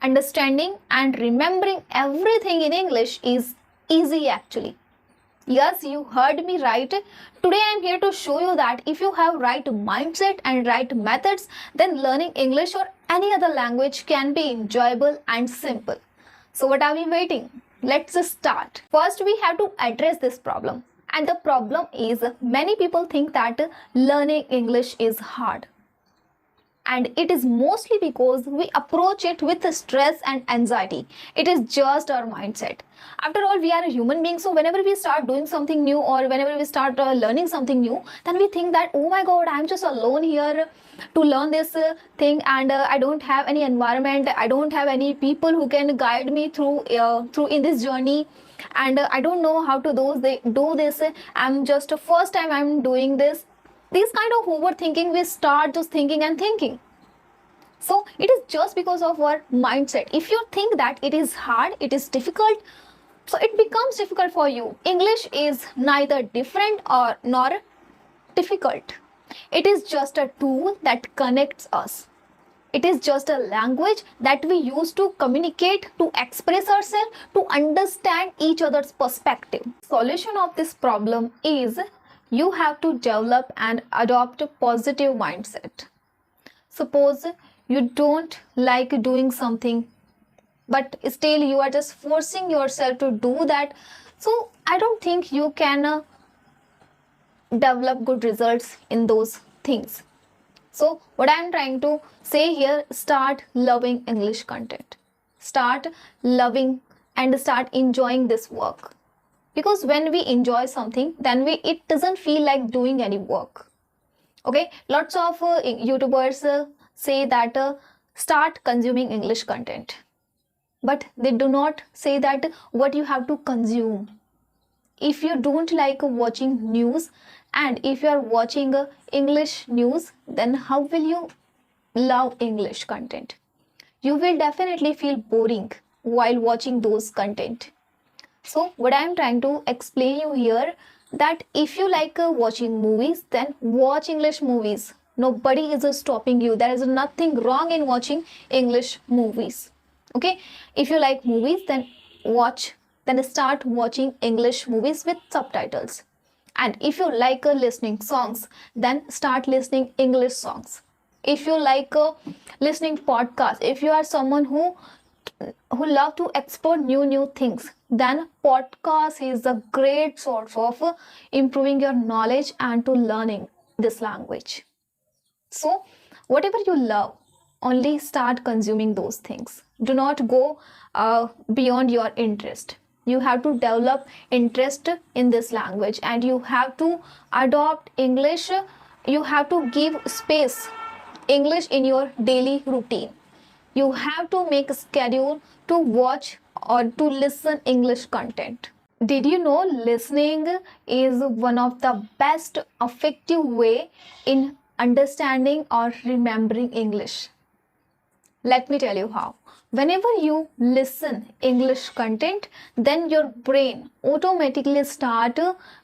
Understanding and remembering everything in English is easy actually. Yes, you heard me right. Today I am here to show you that if you have right mindset and right methods, then learning English or any other language can be enjoyable and simple. So what are we waiting? Let's start. First, we have to address this problem. And the problem is many people think that learning English is hard. And it is mostly because we approach it with stress and anxiety. It is just our mindset. After all, we are a human being, so whenever we start doing something new or whenever we start learning something new, then we think that, oh my god, I'm just alone here to learn this thing, and I don't have any environment, I don't have any people who can guide me through in this journey, and I don't know how to do this. I'm just first time I'm doing this. These kind of overthinking, we start just thinking and thinking. So it is just because of our mindset. If you think that it is hard, it is difficult, so it becomes difficult for you. English is neither different or nor difficult. It is just a tool that connects us. It is just a language that we use to communicate, to express ourselves, to understand each other's perspective. Solution of this problem is you have to develop and adopt a positive mindset. Suppose you don't like doing something, but still you are just forcing yourself to do that. So I don't think you can develop good results in those things. So what I am trying to say here, start loving English content. Start loving and start enjoying this work. Because when we enjoy something, then it doesn't feel like doing any work. Okay, lots of YouTubers say that start consuming English content, but they do not say that what you have to consume. If you don't like watching news, and if you are watching English news, then how will you love English content? You will definitely feel boring while watching those content. So what I am trying to explain you here, that if you like watching movies, then watch English movies. Nobody is stopping you. There is nothing wrong in watching English movies. Okay, if you like movies, then start watching English movies with subtitles. And if you like listening songs, then start listening English songs. If you like listening podcasts, if you are someone who love to explore new things, then podcast is a great source of improving your knowledge and to learning this language. So whatever you love, only start consuming those things. Do not go beyond your interest. You have to develop interest in this language, and you have to adopt English. You have to give space English in your daily routine. You have to make a schedule to watch or to listen English content. Did you know listening is one of the best effective way in understanding or remembering English? Let me tell you how. Whenever you listen English content, then your brain automatically start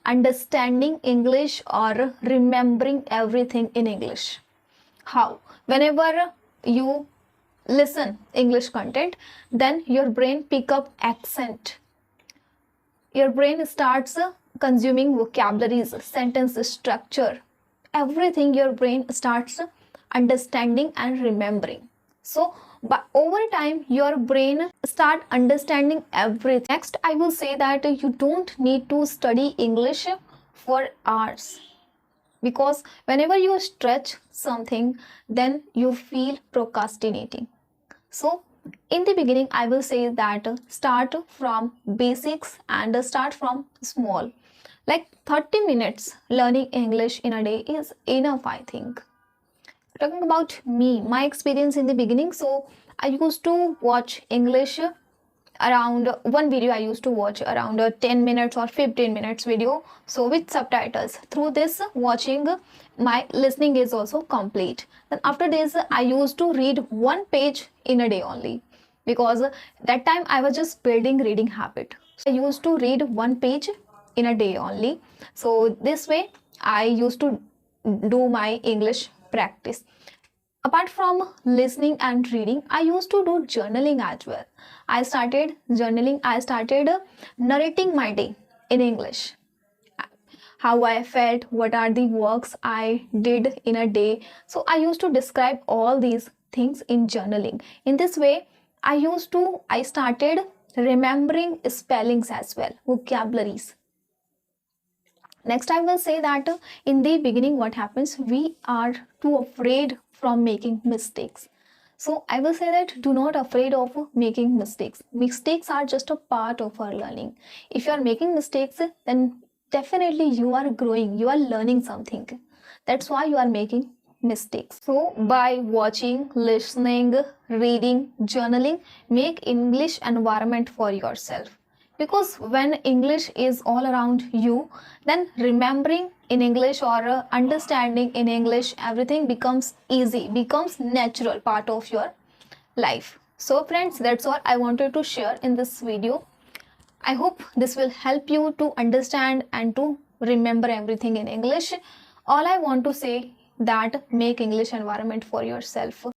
understanding English or remembering everything in English. How? Whenever you listen English content, then your brain pick up accent. Your brain starts consuming vocabularies, sentence structure, everything your brain starts understanding and remembering. So but over time your brain start understanding everything. Next, I will say that you don't need to study English for hours, because whenever you stretch something, then you feel procrastinating. So in the beginning, I will say that start from basics and start from small. Like 30 minutes learning English in a day is enough, I think. Talking about me, my experience in the beginning, so I used to watch English around one video. I used to watch around 10 minutes or 15 minutes video, so with subtitles. Through this watching, my listening is also complete. Then after this, I used to read one page in a day only, because that time I was just building reading habit. So I used to read one page in a day only. So this way I used to do my English practice. Apart from listening and reading, I used to do journaling as well. I started journaling. I started narrating my day in English, how I felt, what are the works I did in a day. So I used to describe all these things in journaling. In this way, I started remembering spellings as well, vocabularies. Next, I will say that in the beginning, what happens, we are too afraid from making mistakes. So I will say that do not afraid of making mistakes. Mistakes are just a part of our learning. If you are making mistakes, then definitely you are growing, you are learning something. That's why you are making mistakes. So by watching, listening, reading, journaling, make English environment for yourself. Because when English is all around you, then remembering in English or understanding in English, everything becomes easy, becomes natural part of your life. So friends, that's all I wanted to share in this video. I hope this will help you to understand and to remember everything in English. All I want to say that make English environment for yourself.